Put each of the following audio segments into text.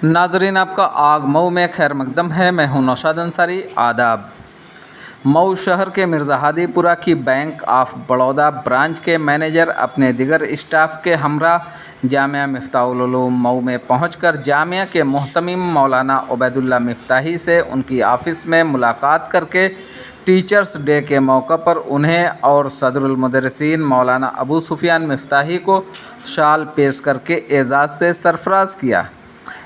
नाजरीन, आपका आग मऊ में खैर मकदम है। मैं हूं नौशाद अंसारी। आदाब। मऊ शहर के मिर्ज़ा हादीपुरा की बैंक ऑफ बड़ौदा ब्रांच के मैनेजर अपने दिगर स्टाफ के हमरा जामिया मिफ्ताहुल उलूम मऊ में पहुंचकर जामिया के मुहतमिम मौलाना उबैदुल्लाह मिफ्ताही से उनकी ऑफ़िस में मुलाकात करके टीचर्स डे के मौका पर उन्हें और सदरुल मुदर्रिसीन मौलाना अबू सुफियान मिफ्ताही को शाल पेश करके एजाज़ से सरफराज किया।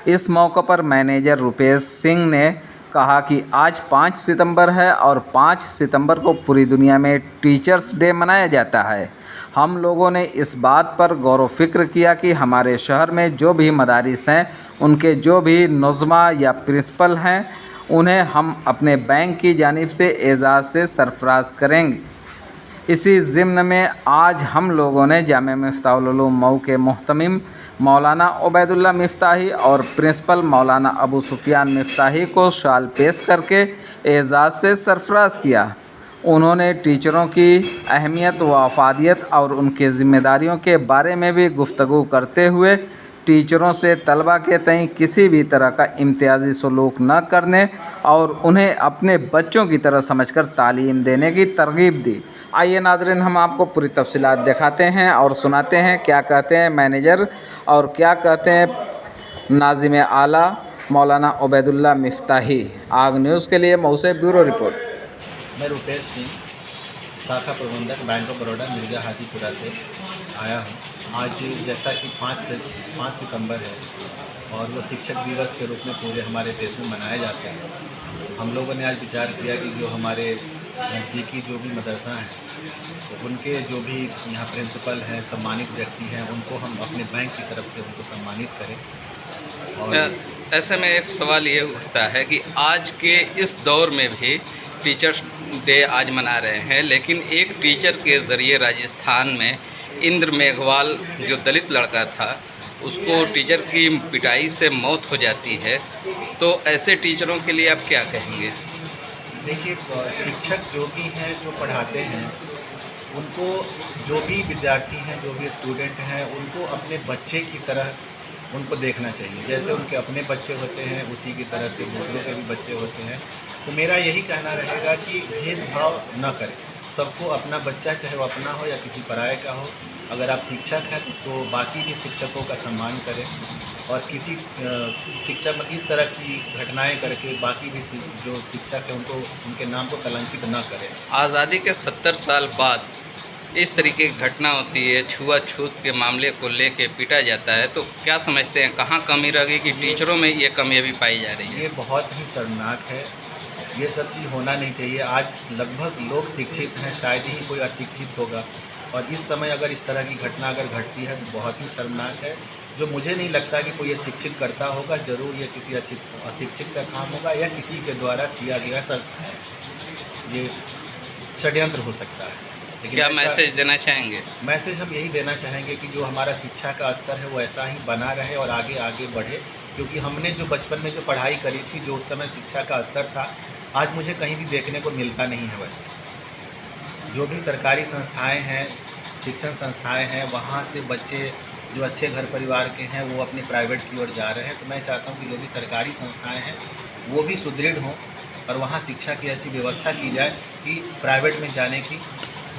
इस मौके पर मैनेजर रुपेश सिंह ने कहा कि आज 5 सितंबर है और 5 सितंबर को पूरी दुनिया में टीचर्स डे मनाया जाता है। हम लोगों ने इस बात पर गौर व फिक्र किया कि हमारे शहर में जो भी मदारिस हैं, उनके जो भी नुज़मा या प्रिंसिपल हैं, उन्हें हम अपने बैंक की जानिब से एजाज़ से सरफराज करेंगे। इसी ज़िम्न में आज हम लोगों ने जामिया मिफ्ताहुल उलूम मऊ के मुहतमिम मौलाना उबैदुल्लाह मिफ्ताही और प्रिंसिपल मौलाना अबू सुफियान मिफ्ताही को शाल पेश करके एजाज़ से सरफराज किया। उन्होंने टीचरों की अहमियत व अफादियत और उनकी ज़िम्मेदारियों के बारे में भी गुफ्तगू करते हुए टीचरों से तलबा के तईं किसी भी तरह का इम्तियाज़ी सलूक न करने और उन्हें अपने बच्चों की तरह समझकर तालीम देने की तरगीब दी। आइए नाज़रीन, हम आपको पूरी तफसीलात दिखाते हैं और सुनाते हैं क्या कहते हैं मैनेजर और क्या कहते हैं नाज़िम आला मौलाना उबैदुल्लाह मिफ्ताही। आग न्यूज़ के लिए मऊ से ब्यूरो रिपोर्ट। मैं रुपेश सिंह, शाखा प्रबंधक बैंक ऑफ बड़ौदा मिर्ज़ा हादीपुरा से आया हूँ। आज जैसा कि 5 सितंबर है और वो शिक्षक दिवस के रूप में पूरे हमारे देश में मनाया जाता है। हम लोगों ने आज विचार किया कि जो हमारे नज़दीकी जो भी मदरसा हैं, तो उनके जो भी यहाँ प्रिंसिपल हैं, सम्मानित व्यक्ति हैं, उनको हम अपने बैंक की तरफ से उनको सम्मानित करें। और ऐसे में एक सवाल ये उठता है कि आज के इस दौर में भी टीचर्स डे आज मना रहे हैं, लेकिन एक टीचर के ज़रिए राजस्थान में इंद्र मेघवाल जो दलित लड़का था, उसको टीचर की पिटाई से मौत हो जाती है। तो ऐसे टीचरों के लिए आप क्या कहेंगे? देखिए, शिक्षक जो भी हैं, जो पढ़ाते हैं, उनको जो भी विद्यार्थी हैं, जो भी स्टूडेंट हैं, उनको अपने बच्चे की तरह उनको देखना चाहिए। जैसे उनके अपने बच्चे होते हैं, उसी की तरह से दूसरों के भी बच्चे होते हैं। तो मेरा यही कहना रहेगा कि भेदभाव न करें, सबको अपना बच्चा, चाहे वो अपना हो या किसी पराये का हो। अगर आप शिक्षक हैं तो बाकी भी शिक्षकों का सम्मान करें और किसी शिक्षक में इस तरह की घटनाएं करके बाकी भी जो शिक्षक हैं उनको, उनके नाम को कलंकित न करें। आज़ादी के 70 साल बाद इस तरीके की घटना होती है, छुआछूत के मामले को लेके पीटा जाता है, तो क्या समझते हैं कहाँ कमी रह गई कि टीचरों में ये कमी अभी पाई जा रही है? ये बहुत ही शर्मनाक है। ये सब चीज़ होना नहीं चाहिए। आज लगभग लोग शिक्षित हैं, शायद ही कोई अशिक्षित होगा, और इस समय अगर इस तरह की घटना अगर घटती है तो बहुत ही शर्मनाक है। जो मुझे नहीं लगता कि कोई ये शिक्षित करता होगा, ज़रूर ये किसी अशिक्षित का काम होगा या किसी के द्वारा किया गया ये षड्यंत्र हो सकता है। लेकिन क्या मैसेज देना चाहेंगे? मैसेज हम यही देना चाहेंगे कि जो हमारा शिक्षा का स्तर है वो ऐसा ही बना रहे और आगे आगे बढ़े, क्योंकि हमने जो बचपन में जो पढ़ाई करी थी, जो उस समय शिक्षा का स्तर था, आज मुझे कहीं भी देखने को मिलता नहीं है। वैसे जो भी सरकारी संस्थाएं हैं, शिक्षण संस्थाएं हैं, वहाँ से बच्चे जो अच्छे घर परिवार के हैं वो अपने प्राइवेट की ओर जा रहे हैं। तो मैं चाहता हूँ कि जो भी सरकारी संस्थाएं हैं वो भी सुदृढ़ हों और वहाँ शिक्षा की ऐसी व्यवस्था की जाए कि प्राइवेट में जाने की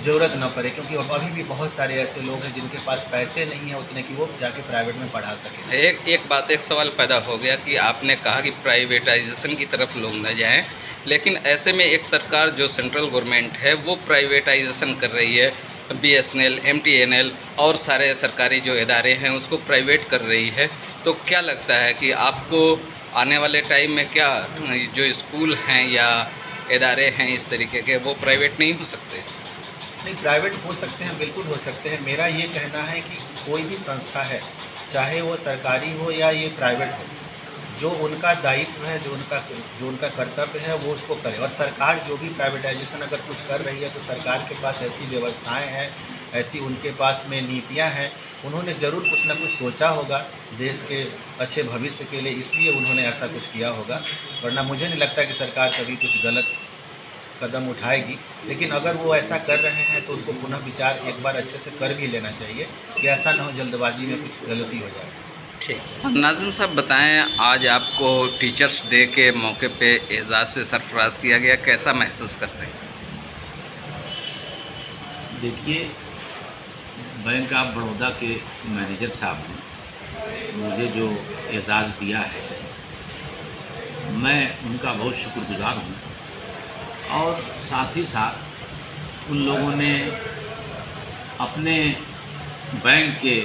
ज़रूरत न पड़े, क्योंकि अभी भी बहुत सारे ऐसे लोग हैं जिनके पास पैसे नहीं हैं उतने कि वो जाके प्राइवेट में पढ़ा सकें। एक सवाल पैदा हो गया कि आपने कहा कि प्राइवेटाइजेशन की तरफ लोग न जाएं, लेकिन ऐसे में एक सरकार जो सेंट्रल गवर्नमेंट है वो प्राइवेटाइजेशन कर रही है। BSNL, MTNL और सारे सरकारी जो इदारे हैं उसको प्राइवेट कर रही है। तो क्या लगता है कि आपको आने वाले टाइम में क्या जो स्कूल हैं या इदारे हैं इस तरीके के, वो प्राइवेट नहीं हो सकते? नहीं, प्राइवेट हो सकते हैं, बिल्कुल हो सकते हैं। मेरा ये कहना है कि कोई भी संस्था है, चाहे वो सरकारी हो या ये प्राइवेट हो, जो उनका दायित्व है, जो उनका कर्तव्य है, वो उसको करे। और सरकार जो भी प्राइवेटाइजेशन अगर कुछ कर रही है तो सरकार के पास ऐसी व्यवस्थाएं हैं, ऐसी उनके पास में नीतियां हैं, उन्होंने ज़रूर कुछ ना कुछ सोचा होगा देश के अच्छे भविष्य के लिए, इसलिए उन्होंने ऐसा कुछ किया होगा। वरना मुझे नहीं लगता कि सरकार कभी कुछ गलत कदम उठाएगी। लेकिन अगर वो ऐसा कर रहे हैं तो उनको पुनः विचार एक बार अच्छे से कर भी लेना चाहिए कि ऐसा ना हो जल्दबाजी में कुछ गलती हो जाए। ठीक। नाज़िम साहब बताएं, आज आपको टीचर्स डे के मौके पे एजाज़ से सरफराज किया गया, कैसा महसूस करते हैं? देखिए, बैंक ऑफ बड़ौदा के मैनेजर साहब ने मुझे जो एजाज़ दिया है, मैं उनका बहुत शुक्रगुज़ार हूँ। और साथ ही साथ उन लोगों ने अपने बैंक के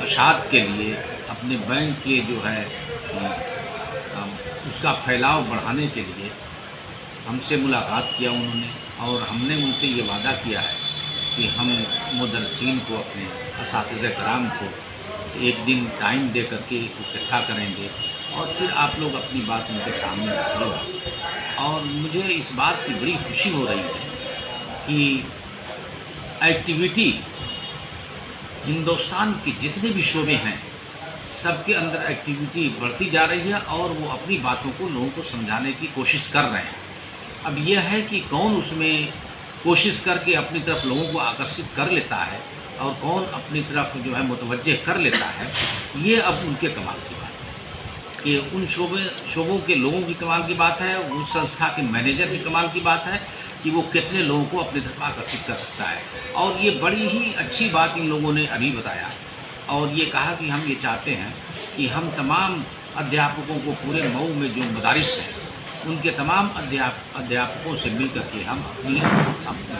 अशात के लिए, अपने बैंक के जो है उसका फैलाव बढ़ाने के लिए हमसे मुलाकात किया उन्होंने, और हमने उनसे ये वादा किया है कि हम मुदर्रिसीन को, अपने असातिज़ा कराम को एक दिन टाइम दे करके इकट्ठा करेंगे और फिर आप लोग अपनी बात उनके सामने रखिएगा। और मुझे इस बात की बड़ी खुशी हो रही है कि एक्टिविटी हिंदुस्तान के जितने भी शोबे हैं, सबके अंदर एक्टिविटी बढ़ती जा रही है और वो अपनी बातों को लोगों को समझाने की कोशिश कर रहे हैं। अब यह है कि कौन उसमें कोशिश करके अपनी तरफ लोगों को आकर्षित कर लेता है और कौन अपनी तरफ जो है मुतवज्जे कर लेता है, ये अब उनके कमाल की बात है कि उन शोबों के लोगों की कमाल की बात है, उस संस्था के मैनेजर की कमाल की बात है कि वो कितने लोगों को अपनी तरफ आकर्षित कर सकता है। और ये बड़ी ही अच्छी बात इन लोगों ने अभी बताया और ये कहा कि हम ये चाहते हैं कि हम तमाम अध्यापकों को, पूरे मऊ में जो मदारिस हैं, उनके तमाम अध्यापकों से मिल करके हम अपनी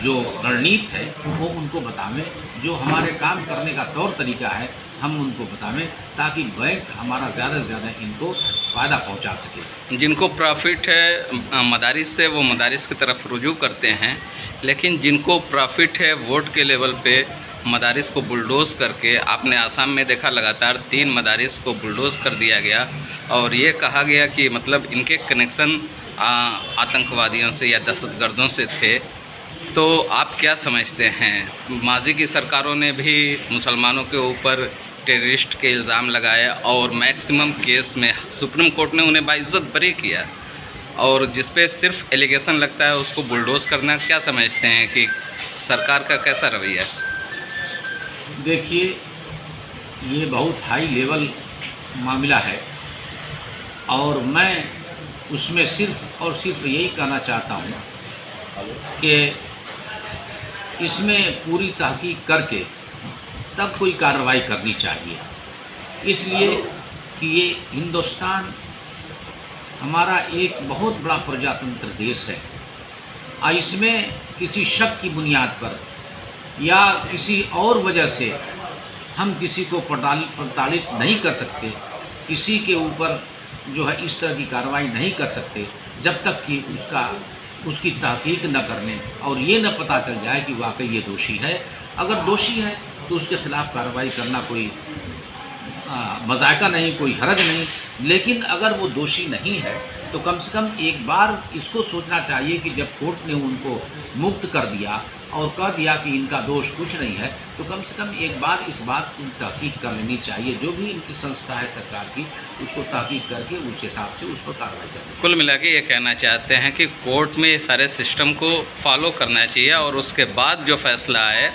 जो रणनीति है वो उनको बतावें, जो हमारे काम करने का तौर तरीका है हम उनको बतावें, ताकि बैंक हमारा ज़्यादा से ज़्यादा इनको फ़ायदा पहुंचा सके। जिनको प्रॉफिट है मदारिस से, वो मदारिस की तरफ रुजू करते हैं, लेकिन जिनको प्रॉफिट है वोट के लेवल पे मदारिस को बुलडोज़ करके, आपने आसाम में देखा लगातार 3 मदारिस को बुलडोज़ कर दिया गया और ये कहा गया कि मतलब इनके कनेक्शन आतंकवादियों से या दहशतगर्दों से थे। तो आप क्या समझते हैं, माजी की सरकारों ने भी मुसलमानों के ऊपर टेररिस्ट के इल्ज़ाम लगाए और मैक्सिमम केस में सुप्रीम कोर्ट ने उन्हें बाइज्जत बरी किया, और जिस पे सिर्फ एलिगेशन लगता है उसको बुलडोज़ करना, क्या समझते हैं कि सरकार का कैसा रवैया है? देखिए, ये बहुत हाई लेवल मामला है और मैं उसमें सिर्फ़ और सिर्फ यही कहना चाहता हूँ कि इसमें पूरी तहकीक करके तब कोई कार्रवाई करनी चाहिए, इसलिए कि ये हिंदुस्तान हमारा एक बहुत बड़ा प्रजातंत्र देश है और इसमें किसी शक की बुनियाद पर या किसी और वजह से हम किसी को प्रताड़ित नहीं कर सकते, किसी के ऊपर जो है इस तरह की कार्रवाई नहीं कर सकते जब तक कि उसकी तहकीक न करने और ये न पता चल जाए कि वाकई ये दोषी है। अगर दोषी है तो उसके ख़िलाफ़ कार्रवाई करना कोई मजायका नहीं, कोई हरज नहीं, लेकिन अगर वो दोषी नहीं है तो कम से कम एक बार इसको सोचना चाहिए कि जब कोर्ट ने उनको मुक्त कर दिया और कह दिया कि इनका दोष कुछ नहीं है, तो कम से कम एक बार इस बात की तहकीक कर लेनी चाहिए। जो भी इनकी संस्था है सरकार की, उसको तहकीक करके उस हिसाब से उस पर कार्रवाई करनी। कुल मिला के ये कहना चाहते हैं कि कोर्ट में सारे सिस्टम को फॉलो करना चाहिए और उसके बाद जो फैसला आए,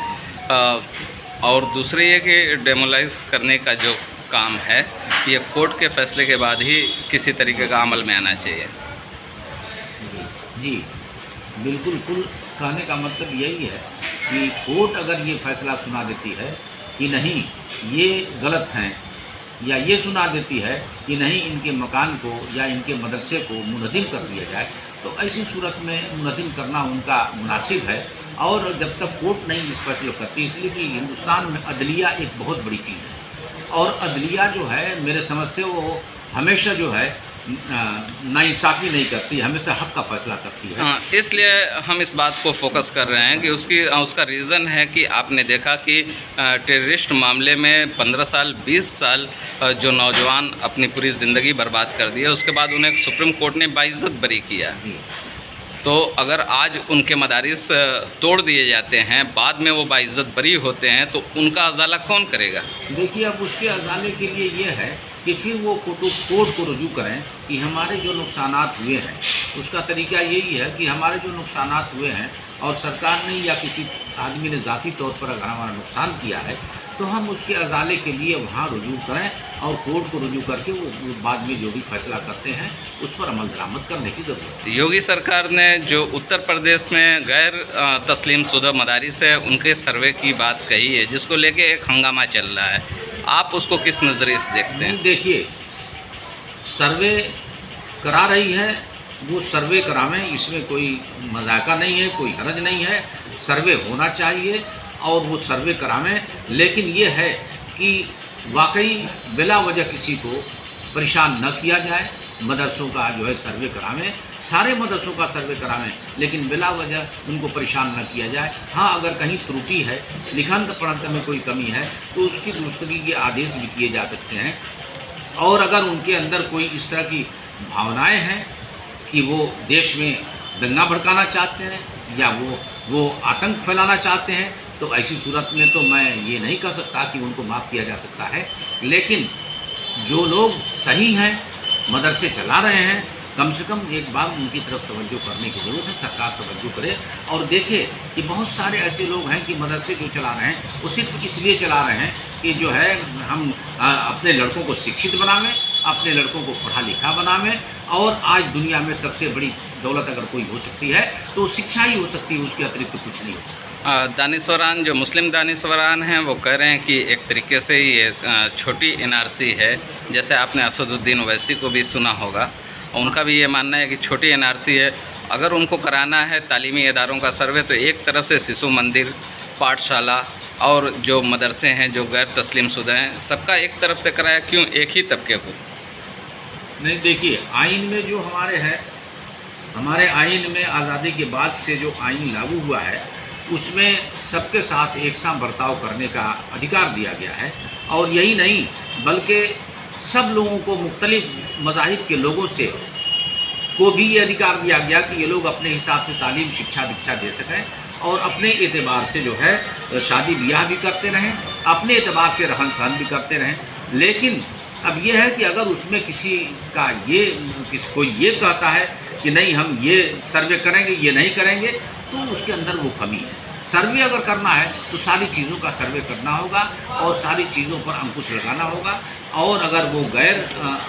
और दूसरी ये कि डेमोलाइज करने का जो काम है ये कोर्ट के फैसले के बाद ही किसी तरीके का अमल में आना चाहिए। जी बिल्कुल, कुल कहने का मतलब यही है कि कोर्ट अगर ये फैसला सुना देती है कि नहीं ये गलत हैं, या ये सुना देती है कि नहीं इनके मकान को या इनके मदरसे को मुनहदिम कर दिया जाए, तो ऐसी सूरत में मुनहदिम करना उनका मुनासिब है। और जब तक कोर्ट नहीं इस फैसले करती, इसलिए कि हिंदुस्तान में अदलिया एक बहुत बड़ी चीज़ है और अदलिया जो है मेरे समझ से वो हमेशा जो है नाइंसाफ़ी नहीं करती, हमेशा हक़ का फैसला करती है। हाँ, इसलिए हम इस बात को फोकस कर रहे हैं कि उसका रीज़न है कि आपने देखा कि टेररिस्ट मामले में 15 साल 20 साल जो नौजवान अपनी पूरी ज़िंदगी बर्बाद कर दी है, उसके बाद उन्हें सुप्रीम कोर्ट ने बाइज्जत बरी किया। तो अगर आज उनके मदारिस तोड़ दिए जाते हैं, बाद में वो बाइज्जत बरी होते हैं, तो उनका अजाला कौन करेगा? देखिए, अब उसके अजाले के लिए ये है कि फिर वो कोर्ट को रुजू करें कि हमारे जो नुकसानात हुए हैं, उसका तरीका यही है कि हमारे जो नुकसानात हुए हैं और सरकार ने या किसी आदमी ने ज़ाती तौर पर अगर हमारा नुकसान किया है, तो हम उसके अजाले के लिए वहाँ रुजू करें और कोर्ट को रुजू करके वो बाद में जो भी फैसला करते हैं उस पर अमल दरामद करने की ज़रूरत है। योगी सरकार ने जो उत्तर प्रदेश में गैर तस्लीम शुदा मदारिस है उनके सर्वे की बात कही है, जिसको लेके एक हंगामा चल रहा है, आप उसको किस नज़रिए से देखते हैं? देखिए, सर्वे करा रही है, वो सर्वे करावें, इसमें कोई मजाका नहीं है, कोई हरज नहीं है, सर्वे होना चाहिए और वो सर्वे करावें। लेकिन ये है कि वाकई बिला वजह किसी को परेशान न किया जाए, मदरसों का जो है सर्वे करावें, सारे मदरसों का सर्वे करावें, लेकिन बिला वजह उनको परेशान न किया जाए। हाँ, अगर कहीं त्रुटि है, लिखंत पढ़ंत में कोई कमी है तो उसकी दुरुस्तगी के आदेश भी किए जा सकते हैं। और अगर उनके अंदर कोई इस तरह की भावनाएं हैं कि वो देश में दंगा भड़काना चाहते हैं या वो आतंक फैलाना चाहते हैं, तो ऐसी सूरत में तो मैं ये नहीं कह सकता कि उनको माफ़ किया जा सकता है। लेकिन जो लोग सही हैं, मदरसे चला रहे हैं, कम से कम एक बार उनकी तरफ तवज्जो करने की ज़रूरत है। सरकार तवज्जो करे और देखे कि बहुत सारे ऐसे लोग हैं कि मदरसे जो चला रहे हैं वो सिर्फ इसलिए चला रहे हैं कि जो है हम अपने लड़कों को शिक्षित बनावें, अपने लड़कों को पढ़ा लिखा बनावें। और आज दुनिया में सबसे बड़ी दौलत अगर कोई हो सकती है तो शिक्षा ही हो सकती है, उसके अतिरिक्त कुछ नहीं हो सकता। दानिशवरान जो मुस्लिम दानिशवरान हैं वो कह रहे हैं कि एक तरीके से ये छोटी NRC है, जैसे आपने असदुद्दीन ओवैसी को भी सुना होगा, उनका भी ये मानना है कि छोटी NRC है। अगर उनको कराना है तालीमी इदारों का सर्वे तो एक तरफ से शिशु मंदिर, पाठशाला और जो मदरसे हैं जो गैर तस्लीम शुदा हैं, सबका एक तरफ से कराया, क्यों एक ही तबके को? नहीं, देखिए, आइन में जो हमारे आइन में आज़ादी के बाद से जो आइन लागू हुआ है उसमें सबके साथ एक सा बर्ताव करने का अधिकार दिया गया है। और यही नहीं बल्कि सब लोगों को, मुख्तलिफ मज़ाहिब के लोगों से को भी ये अधिकार दिया गया कि ये लोग अपने हिसाब से तालीम, शिक्षा, दीक्षा दे सकें और अपने एतबार से जो है शादी ब्याह भी करते रहें, अपने एतबार से रहन सहन भी करते रहें। लेकिन अब ये है कि अगर उसमें किसी का कोई ये कहता है कि नहीं हम ये सर्वे करेंगे, ये नहीं करेंगे, तो उसके अंदर वो कमी है। सर्वे अगर करना है तो सारी चीज़ों का सर्वे करना होगा और सारी चीज़ों पर अंकुश लगाना होगा। और अगर वो गैर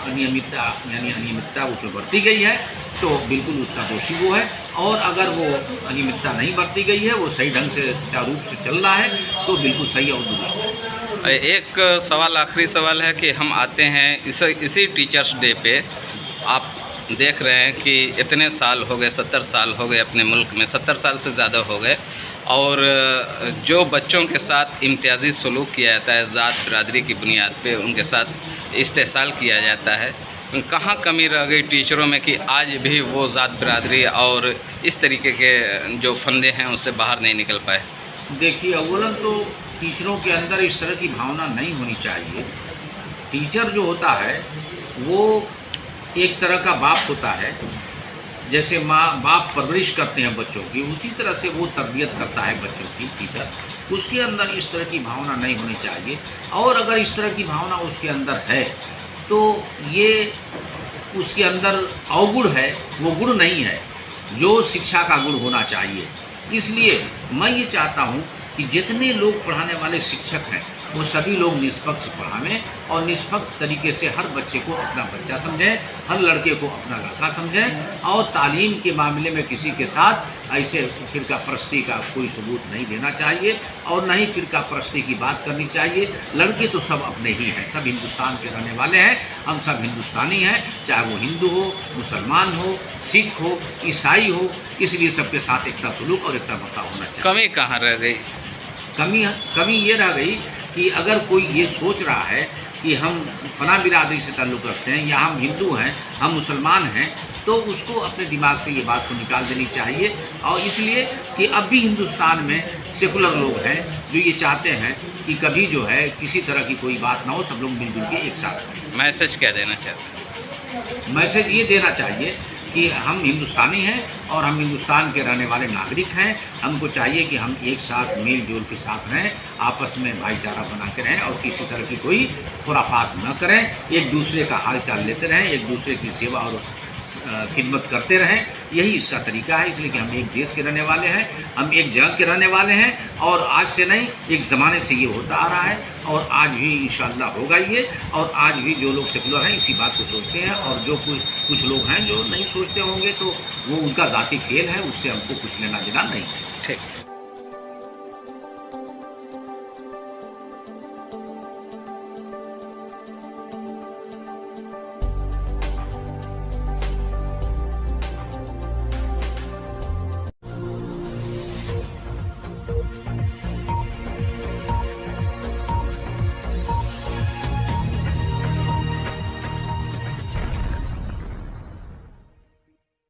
अनियमितता उसमें बरती गई है तो बिल्कुल उसका दोषी वो है, और अगर वो अनियमितता नहीं बरती गई है, वो सही ढंग से सुचारू रूप से चल रहा है, तो बिल्कुल सही और दुरुस्त है। एक सवाल, आखिरी सवाल है कि हम आते हैं इसी टीचर्स डे पे, आप देख रहे हैं कि इतने साल हो गए, 70 साल हो गए अपने मुल्क में, 70 साल से ज़्यादा हो गए, और जो बच्चों के साथ इम्तियाजी सलूक किया जाता है, ज़ात बिरादरी की बुनियाद पे उनके साथ इस्तेहसाल किया जाता है, कहाँ कमी रह गई टीचरों में कि आज भी वो ज़ात बिरादरी और इस तरीके के जो फंदे हैं उससे बाहर नहीं निकल पाए? देखिए, अव्वलन तो टीचरों के अंदर इस तरह की भावना नहीं होनी चाहिए। टीचर जो होता है वो एक तरह का बाप होता है, जैसे माँ बाप परवरिश करते हैं बच्चों की, उसी तरह से वो तरबियत करता है बच्चों की टीचर। उसके अंदर इस तरह की भावना नहीं होनी चाहिए, और अगर इस तरह की भावना उसके अंदर है तो ये उसके अंदर अवगुण है, वो गुण नहीं है जो शिक्षा का गुण होना चाहिए। इसलिए मैं ये चाहता हूँ कि जितने लोग पढ़ाने वाले शिक्षक हैं वो सभी लोग निष्पक्ष पढ़ावें और निष्पक्ष तरीके से हर बच्चे को अपना बच्चा समझें, हर लड़के को अपना लड़का समझें, और तालीम के मामले में किसी के साथ ऐसे फ़िरका परस्ती का कोई सबूत नहीं देना चाहिए और न ही फ़िरका परस्ती की बात करनी चाहिए। लड़के तो सब अपने ही हैं, सब हिंदुस्तान के रहने वाले हैं, हम सब हिंदुस्तानी हैं, चाहे वो हिंदू हो, मुसलमान हो, सिख हो, ईसाई हो, इसलिए सबके साथ एक सा सलूक और एक सा बर्ताव होना चाहिए। कमी कहाँ रह गई? कमी ये रह गई कि अगर कोई ये सोच रहा है कि हम फला बिरादरी से ताल्लुक़ रखते हैं या हम हिंदू हैं, हम मुसलमान हैं, तो उसको अपने दिमाग से ये बात को निकाल देनी चाहिए। और इसलिए कि अब भी हिंदुस्तान में सेकुलर लोग हैं जो ये चाहते हैं कि कभी जो है किसी तरह की कोई बात ना हो, सब लोग मिलजुल के एक साथ रहें। मैसेज क्या देना चाहते हैं? मैसेज ये देना चाहिए कि हम हिंदुस्तानी हैं और हम हिंदुस्तान के रहने वाले नागरिक हैं। हमको चाहिए कि हम एक साथ मेल जोल के साथ रहें, आपस में भाईचारा बना के रहें और किसी तरह की कोई खुराफात न करें, एक दूसरे का हाल चाल लेते रहें, एक दूसरे की सेवा और खिदमत करते रहें, यही इसका तरीका है। इसलिए कि हम एक देश के रहने वाले हैं, हम एक जगह के रहने वाले हैं, और आज से नहीं, एक ज़माने से ये होता आ रहा है और आज भी इंशाअल्लाह होगा ये। और आज भी जो लोग सेकुलर हैं इसी बात को सोचते हैं, और जो कुछ लोग हैं जो नहीं सोचते होंगे तो वो उनका ज़ाती खेल है, उससे हमको कुछ लेना देना नहीं है। ठीक।